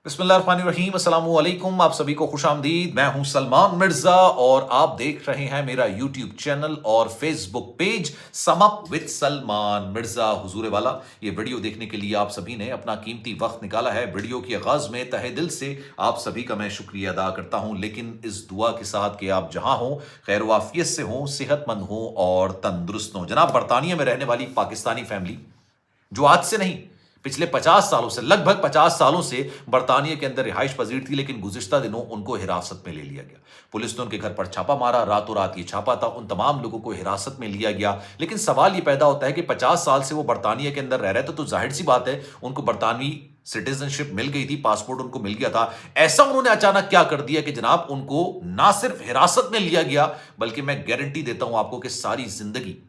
बिस्मिल्लाहिर्रहमानिर्रहीम, अस्सलाम वालेकुम। आप सभी को खुश आमदीद। मैं हूं सलमान मिर्जा और आप देख रहे हैं मेरा यूट्यूब चैनल और Facebook page sum up with Salman Mirza हुजूर वाला। ये वीडियो देखने के लिए आप सभी ने अपना कीमती वक्त निकाला है। वीडियो की आगाज में तहे दिल से आप सभी का मैं शुक्रिया अदा करता हूं, लेकिन इस दुआ के साथ कि आप जहां हो खैर वाफियत से हो, सेहतमंद हो और तंदुरुस्त हो। जनाब, बरतानिया में रहने वाली पाकिस्तानी फैमिली जो आज से नहीं पिछले 50 सालों से, लगभग 50 सालों से बरतानिया के अंदर रिहाइश पजीर थी, लेकिन गुज़िश्ता दिनों उनको हिरासत में ले लिया गया। पुलिस ने उनके घर पर छापा मारा, रातों रात ये छापा था, उन तमाम लोगों को हिरासत में लिया गया। लेकिन सवाल ये पैदा होता है कि 50 साल से वो बरतानिया के अंदर रह रहे थे, तो जाहिर सी बात है उनको बरतानवी सिटीजनशिप मिल गई थी, पासपोर्ट उनको मिल गया था। ऐसा उन्होंने अचानक क्या कर दिया कि जनाब उनको ना सिर्फ हिरासत में लिया गया, बल्कि मैं गारंटी देता हूं आपको कि सारी जिंदगी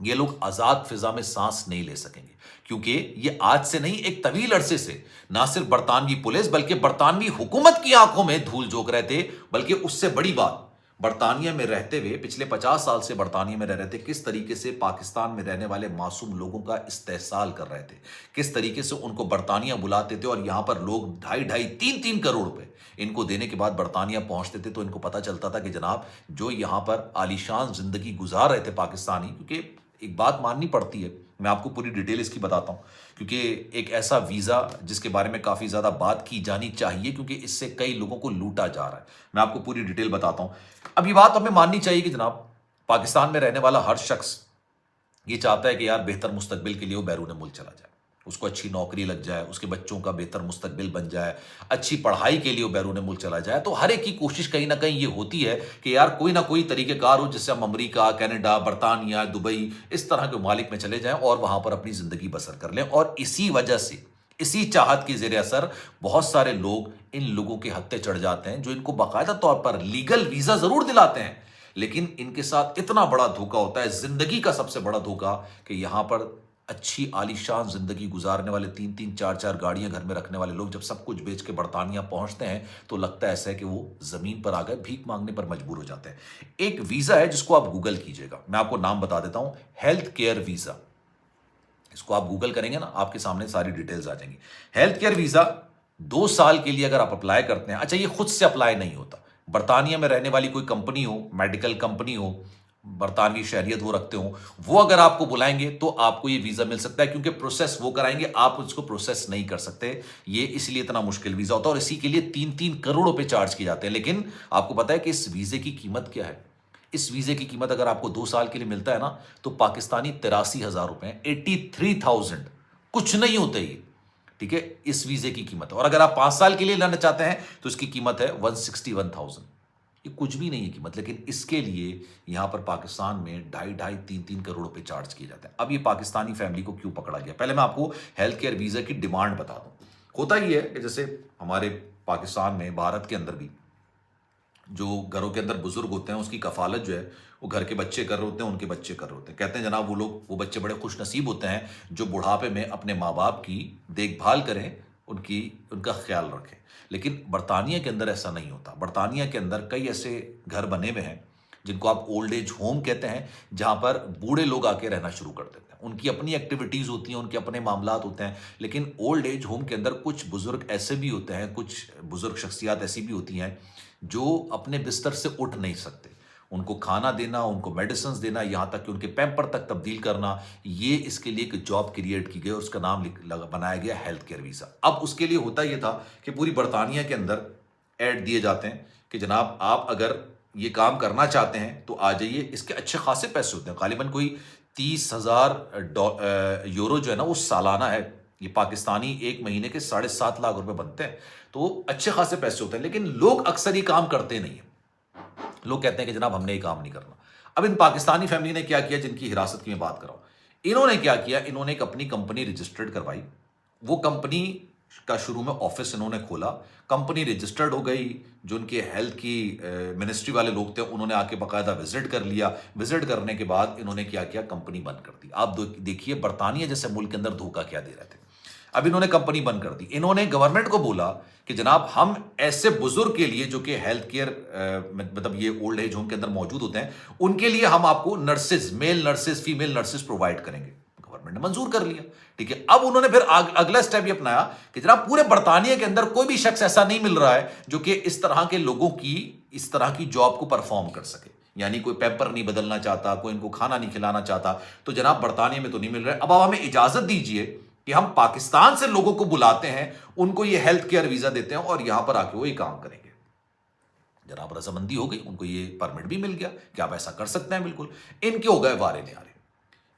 ये लोग आजाद फिजा में सांस नहीं ले सकेंगे, क्योंकि ये आज से नहीं एक तवील अरसे से ना सिर्फ बरतानवी पुलिस बल्कि बरतानवी हुकूमत की आंखों में धूल झोंक रहे थे। बल्कि उससे बड़ी बात, बरतानिया में रहते हुए पिछले 50 साल से बरतानिया में रह रहे थे, किस तरीके से पाकिस्तान में रहने वाले मासूम लोगों का इस्तेहसाल कर रहे थे, किस तरीके से उनको बरतानिया बुलाते थे और यहां पर लोग 2.5-3 करोड़ रुपए इनको देने के बाद बरतानिया पहुंचते थे। तो इनको पता चलता था कि जनाब जो यहां पर आलीशान जिंदगी गुजार रहे थे पाकिस्तानी, क्योंकि एक बात माननी पड़ती है, मैं आपको पूरी डिटेल इसकी बताता हूं, क्योंकि एक ऐसा वीज़ा जिसके बारे में काफ़ी ज़्यादा बात की जानी चाहिए, क्योंकि इससे कई लोगों को लूटा जा रहा है। मैं आपको पूरी डिटेल बताता हूं। अब ये बात हमें माननी चाहिए कि जनाब पाकिस्तान में रहने वाला हर शख्स ये चाहता है कि यार बेहतर मुस्तकबिल के लिए वो बैरून मुल्क चला जाए, उसको अच्छी नौकरी लग जाए, उसके बच्चों का बेहतर मुस्तकबिल बन जाए, अच्छी पढ़ाई के लिए वो बैरून मुल्क चला जाए। तो हर एक की कोशिश कहीं ना कहीं ये होती है कि यार कोई ना कोई तरीक़ेकार हो जिससे हम अमेरिका, कनाडा, बरतानिया, दुबई इस तरह के ममालिक में चले जाएं और वहां पर अपनी ज़िंदगी बसर कर लें। और इसी वजह से, इसी चाहत की ज़ेर असर बहुत सारे लोग इन लोगों के हत्थे चढ़ जाते हैं, जो इनको बाकायदा तौर पर लीगल वीज़ा ज़रूर दिलाते हैं, लेकिन इनके साथ इतना बड़ा धोखा होता है, जिंदगी का सबसे बड़ा धोखा, कि यहां पर अच्छी आलीशान जिंदगी गुजारने वाले 3-3, 4-4 गाड़ियां घर में रखने वाले लोग जब सब कुछ बेच के बरतानिया पहुंचते हैं तो लगता है ऐसा है कि वो जमीन पर आ गए, भीख मांगने पर मजबूर हो जाते हैं। एक वीजा है जिसको आप गूगल कीजिएगा, मैं आपको नाम बता देता हूं, हेल्थ केयर वीजा। इसको आप गूगल करेंगे ना, आपके सामने सारी डिटेल्स आ जाएंगी। हेल्थ केयर वीजा 2 साल के लिए अगर आप अप्लाई करते हैं, अच्छा ये खुद से अप्लाई नहीं होता, बरतानिया में रहने वाली कोई कंपनी हो, मेडिकल कंपनी हो, बरतानवी शहरियत वो रखते हो, वो अगर आपको बुलाएंगे तो आपको ये वीजा मिल सकता है, क्योंकि प्रोसेस वो कराएंगे, आप उसको प्रोसेस नहीं कर सकते। ये इसलिए इतना मुश्किल वीजा होता है और इसी के लिए 3-3 करोड़ रुपए चार्ज किए जाते हैं। लेकिन आपको पता है कि इस वीजे की कीमत क्या है? इस वीजे की कीमत अगर आपको 2 साल के लिए मिलता है ना, तो पाकिस्तानी 83,000 रुपए, 83,000, कुछ नहीं होते ये, ठीक है, इस वीजे की कीमत। और अगर आप 5 साल के लिए लेना चाहते हैं तो इसकी कीमत है 161,000। ये कुछ भी नहीं है कीमत, लेकिन इसके लिए यहां पर पाकिस्तान में 2.5-3 करोड़ रुपए चार्ज किए जाते हैं। अब ये पाकिस्तानी फैमिली को क्यों पकड़ा गया, पहले मैं आपको हेल्थ केयर वीजा की डिमांड बता दूं। होता ही है कि जैसे हमारे पाकिस्तान में, भारत के अंदर भी जो घरों के अंदर बुजुर्ग होते हैं उसकी कफालत जो है वो घर के बच्चे कर रहे होते हैं, उनके बच्चे कर रहे होते हैं। कहते हैं जनाब वो बच्चे बड़े खुश नसीब होते हैं जो बुढ़ापे में अपने माँ बाप की देखभाल करें, उनका ख्याल रखें। लेकिन बरतानिया के अंदर ऐसा नहीं होता। बरतानिया के अंदर कई ऐसे घर बने हुए हैं जिनको आप ओल्ड एज होम कहते हैं, जहां पर बूढ़े लोग आके रहना शुरू कर देते हैं। उनकी अपनी एक्टिविटीज़ होती हैं, उनके अपने मामलात होते हैं, लेकिन ओल्ड एज होम के अंदर कुछ बुजुर्ग ऐसे भी होते हैं, कुछ बुजुर्ग शख्सियात ऐसी भी होती हैं जो अपने बिस्तर से उठ नहीं सकते। उनको खाना देना, उनको मेडिसिन देना, यहाँ तक कि उनके पैम्पर तक तब्दील करना, ये इसके लिए एक जॉब क्रिएट की गई और उसका नाम बनाया गया हेल्थ केयर वीज़ा। अब उसके लिए होता यह था कि पूरी बरतानिया के अंदर ऐड दिए जाते हैं कि जनाब आप अगर ये काम करना चाहते हैं तो आ जाइए। इसके अच्छे खासे पैसे होते हैं, गालिबन कोई 30,000 यूरो जो है ना वो सालाना है। ये पाकिस्तानी एक महीने के 7.5 लाख रुपए बनते हैं, तो अच्छे खासे पैसे होते हैं। लेकिन लोग अक्सर ये काम करते नहीं है, लोग कहते हैं कि जनाब हमने ये काम नहीं करना। अब इन पाकिस्तानी फैमिली ने क्या किया, जिनकी हिरासत की मैं बात कर रहा हूं, इन्होंने क्या किया, इन्होंने एक अपनी कंपनी रजिस्टर्ड करवाई। वो कंपनी का शुरू में ऑफिस इन्होंने खोला, कंपनी रजिस्टर्ड हो गई। जो उनके हेल्थ की मिनिस्ट्री वाले लोग थे उन्होंने आके बाकायदा विजिट कर लिया। विजिट करने के बाद इन्होंने क्या किया, कंपनी बंद कर दी। आप देखिए बरतानिया जैसे मुल्क के अंदर धोखा क्या दे रहे थे। अब इन्होंने कंपनी बंद कर दी। इन्होंने गवर्नमेंट को बोला कि जनाब हम ऐसे बुजुर्ग के लिए जो कि हेल्थ केयर मतलब ये ओल्ड एज होम के अंदर मौजूद होते हैं, उनके लिए हम आपको nurses, male nurses, female nurses provide करेंगे। गवर्नमेंट ने मंजूर कर लिया। ठीक है, अब उन्होंने फिर अगला स्टेप ये अपनाया कि जनाब पूरे बर्तानिया के अंदर कोई भी शख्स ऐसा नहीं मिल रहा है जो कि इस तरह के लोगों की इस तरह की जॉब को परफॉर्म कर सके। यानी कोई पेपर नहीं बदलना चाहता, कोई इनको खाना नहीं खिलाना चाहता, तो जनाब बर्तानिया में तो नहीं मिल रहा है। अब आप हमें इजाजत दीजिए कि हम पाकिस्तान से लोगों को बुलाते हैं, उनको ये हेल्थ केयर वीजा देते हैं और यहां पर आके वो ये काम करेंगे। जनाब रजामंदी हो गई, उनको ये परमिट भी मिल गया कि आप ऐसा कर सकते हैं। बिल्कुल इनके हो गए वारे न्यारे।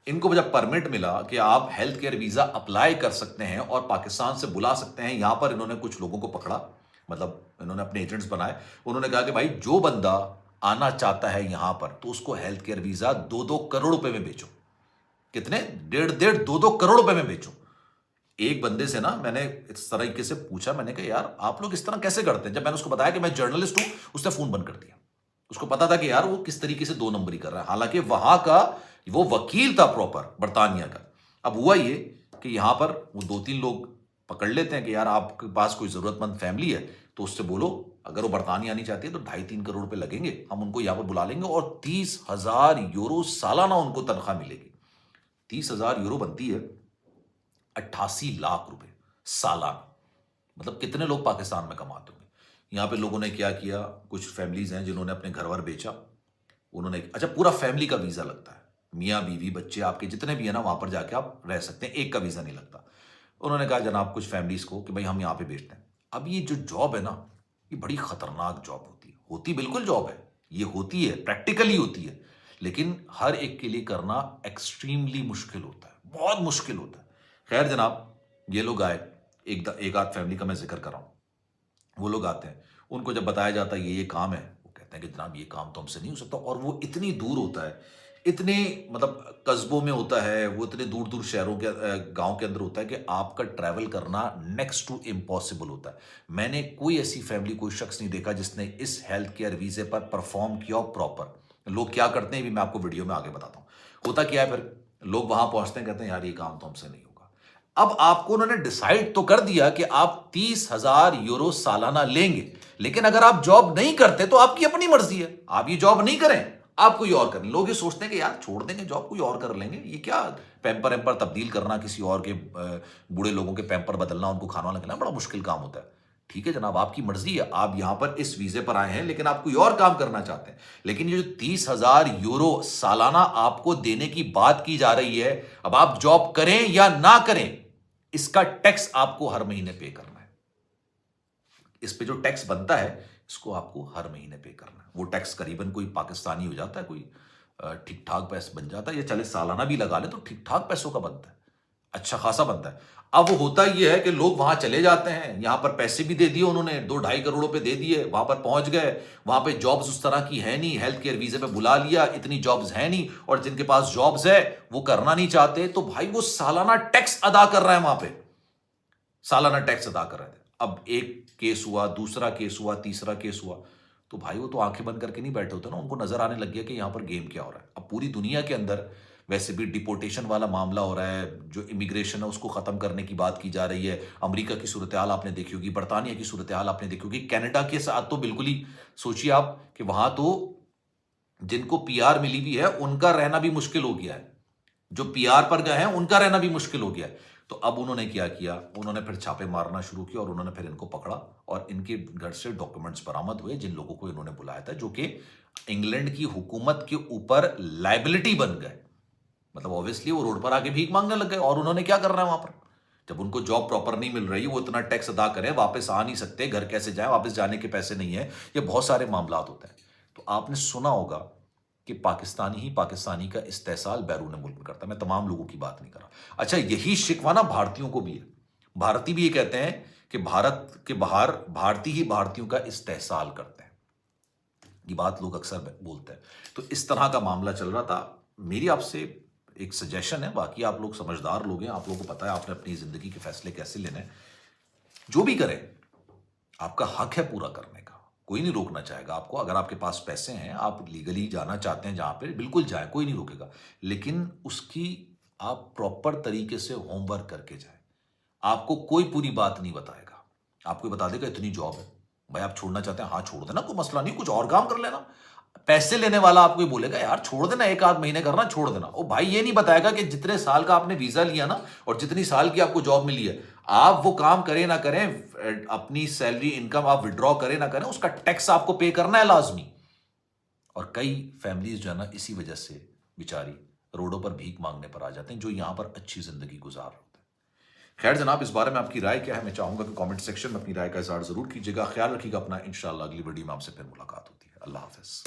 इनको जब परमिट मिला कि आप हेल्थ केयर वीजा अप्लाई कर सकते हैं और पाकिस्तान से बुला सकते हैं, यहां पर इन्होंने कुछ लोगों को पकड़ा, मतलब इन्होंने अपने एजेंट्स बनाए। उन्होंने कहा कि भाई जो बंदा आना चाहता है यहां पर तो उसको हेल्थ केयर वीजा 2-2 करोड़ रुपए में बेचो। कितने? 1.5 2-2 करोड़ रुपए में बेचो। एक बंदे से ना मैंने इस तरीके से पूछा, मैंने कहा यार आप लोग इस तरह कैसे करते हैं? जब मैंने उसको बताया कि मैं जर्नलिस्ट हूं, उसने फोन बंद कर दिया। उसको पता था कि यार वो किस तरीके से 2 नंबरी कर रहा है, हालांकि वहां का वो वकील था प्रॉपर बर्तानिया का। अब हुआ ये कि यहां पर वो 2-3 लोग पकड़ लेते हैं कि यार आपके पास कोई जरूरतमंद फैमिली है तो उससे बोलो, अगर वो बर्तानिया आनी चाहती है तो 2.5-3 करोड़ रुपए लगेंगे, हम उनको यहां पर बुला लेंगे और 30,000 यूरो सालाना उनको तनख्वाह मिलेगी। 30,000 यूरो बनती है 88 लाख रुपए सालाना। मतलब कितने लोग पाकिस्तान में कमाते होंगे। यहां पे लोगों ने क्या किया, कुछ फैमिलीज हैं जिन्होंने अपने घर वर बेचा, उन्होंने अच्छा पूरा फैमिली का वीजा लगता है, मियाँ बीवी बच्चे आपके जितने भी है ना वहां पर जाके आप रह सकते हैं, एक का वीजा नहीं लगता। उन्होंने कहा जनाब कुछ फैमिलीज को कि भाई हम यहाँ पे बेचते हैं। अब ये जो जॉब है ना ये बड़ी खतरनाक जॉब होती बिल्कुल जॉब है, ये होती है, प्रैक्टिकली होती है, लेकिन हर एक के लिए करना एक्सट्रीमली मुश्किल होता है, बहुत मुश्किल होता है। खैर जनाब ये लोग आए, एक आध फैमिली का मैं जिक्र कर रहा हूं। वो लोग आते हैं, उनको जब बताया जाता है ये काम है, वो कहते हैं कि जनाब ये काम तो हमसे नहीं हो सकता, और वो इतनी दूर होता है, इतने मतलब कस्बों में होता है, वो इतने दूर दूर शहरों के गांव के अंदर होता है कि आपका ट्रैवल करना नेक्स्ट टू इम्पॉसिबल होता है। मैंने कोई ऐसी फैमिली, कोई शख्स नहीं देखा जिसने इस हेल्थ केयर वीजे पर परफॉर्म किया प्रॉपर। लोग क्या करते हैं भी मैं आपको वीडियो में आगे बताता हूँ। होता क्या है, फिर लोग वहां पहुंचते हैं, कहते हैं यार ये काम तो हमसे नहीं होगा। अब आपको उन्होंने डिसाइड तो कर दिया कि आप 30,000 यूरो सालाना लेंगे, लेकिन अगर आप जॉब नहीं करते तो आपकी अपनी मर्जी है, आप ये जॉब नहीं करें, आप कोई और करें। लोग ये सोचते हैं कि यार छोड़ देंगे जॉब, कोई और कर लेंगे, ये क्या पैम्पर एम्पर तब्दील करना, किसी और के बूढ़े लोगों के पैम्पर बदलना, उनको खाना वाना खिलाना बड़ा मुश्किल काम होता है। ठीक है जनाब आपकी मर्जी है, आप यहां पर इस वीजे पर आए हैं लेकिन आप कोई और काम करना चाहते हैं। लेकिन ये जो 30,000 यूरो सालाना आपको देने की बात की जा रही है, अब आप जॉब करें या ना करें, इसका टैक्स आपको हर महीने पे करना है। इस पे जो टैक्स बनता है इसको आपको हर महीने पे करना है। वो टैक्स करीबन कोई पाकिस्तानी हो जाता है, कोई ठीक ठाक पैसा बन जाता है, या चले सालाना भी लगा ले तो ठीक ठाक पैसों का बनता है, अच्छा खासा बनता है। अब वो होता ये है कि लोग वहां चले जाते हैं, यहां पर पैसे भी दे दिए उन्होंने, 2-2.5 करोड़ रुपए दे दिए, वहां पर पहुंच गए, वहां पे जॉब्स उस तरह की है नहीं, हेल्थ केयर वीजे पे बुला लिया, इतनी जॉब्स है नहीं, और जिनके पास जॉब्स है वो करना नहीं चाहते, तो भाई वो सालाना टैक्स अदा कर रहा है, वहां पे सालाना टैक्स अदा कर रहे थे। अब एक केस हुआ, दूसरा केस हुआ, तीसरा केस हुआ, तो भाई वो तो आंखें बंद करके नहीं बैठे होते ना, उनको नजर आने लग गया कि यहां पर गेम क्या हो रहा है। अब पूरी दुनिया के अंदर वैसे भी डिपोर्टेशन वाला मामला हो रहा है, जो इमिग्रेशन है उसको खत्म करने की बात की जा रही है। अमेरिका की सूरत हाल आपने देखी होगी, बर्तानिया की सूरत हाल आपने देखी होगी, कनाडा के साथ तो बिल्कुल ही सोचिए आप कि वहां तो जिनको पीआर मिली हुई है उनका रहना भी मुश्किल हो गया है, जो पीआर पर गए हैं उनका रहना भी मुश्किल हो गया है। तो अब उन्होंने क्या किया, उन्होंने फिर छापे मारना शुरू किया और उन्होंने फिर इनको पकड़ा और इनके घर से डॉक्यूमेंट्स बरामद हुए, जिन लोगों को इन्होंने बुलाया था, जो कि इंग्लैंड की हुकूमत के ऊपर लायबिलिटी बन गए। मतलब ऑब्वियसली वो रोड पर आके भीख मांगने लग गए। और उन्होंने क्या करना है वहां पर, जब उनको जॉब प्रॉपर नहीं मिल रही, वो इतना टैक्स अदा करें, वापस आ नहीं सकते, घर कैसे जाएं, वापस जाने के पैसे नहीं है, ये बहुत सारे मामला होते हैं। तो आपने सुना होगा कि पाकिस्तानी ही पाकिस्तानी का इस्तेसाल बैरून मुल्क में करता है। मैं तमाम लोगों की बात नहीं कर रहा। अच्छा यही शिकवा ना भारतीयों को भी है। भारतीय भी ये कहते हैं कि भारत के बाहर भारतीय ही भारतीयों का इस्तेसाल करते हैं। ये बात लोग अक्सर बोलते हैं। तो इस तरह का मामला चल रहा था। मेरी आपसे एक सजेशन है, बाकी आप लोग समझदार लोग हैं, आप लोगों को पता है आपने अपनी जिंदगी के फैसले कैसे लेने हैं। जो भी करें आपका हक है पूरा करने का, कोई नहीं रोकना चाहेगा आपको। अगर आपके पास पैसे हैं, आप लीगली जाना चाहते हैं जहां पे, बिल्कुल जाएं, कोई नहीं रोकेगा, लेकिन उसकी आप प्रॉपर तरीके से होमवर्क करके जाएं। आपको कोई पूरी बात नहीं बताएगा, आपको बता देगा इतनी जॉब है, भाई आप छोड़ना चाहते हैं, हाँ छोड़ देना, कोई मसला नहीं, कुछ और काम कर लेना। پیسے لینے والا آپ کو بولے گا یار چھوڑ دینا، 1 آدھ مہینے کرنا چھوڑ دینا. او بھائی یہ نہیں بتائے گا کہ جتنے سال کا آپ نے ویزا لیا نا اور جتنی سال کی آپ کو جاب ملی ہے، آپ وہ کام کریں نہ کریں، اپنی سیلری انکم آپ وڈرا کریں نہ کریں، اس کا ٹیکس آپ کو پے کرنا ہے لازمی. اور کئی فیملیز جو ہے نا اسی وجہ سے بیچاری روڈوں پر بھیک مانگنے پر آ جاتے ہیں، جو یہاں پر اچھی زندگی گزار ہوتے ہیں. خیر جناب، اس بارے میں آپ کی رائے کیا ہے؟ میں چاہوں گا کہ کامنٹ سیکشن میں اپنی رائے کا اظہار ضرور کیجیے گا. خیال رکھیے گا اپنا. انشاءاللہ اگلی ویڈیو میں آپ سے پھر ملاقات ہوتی ہے. اللہ حافظ.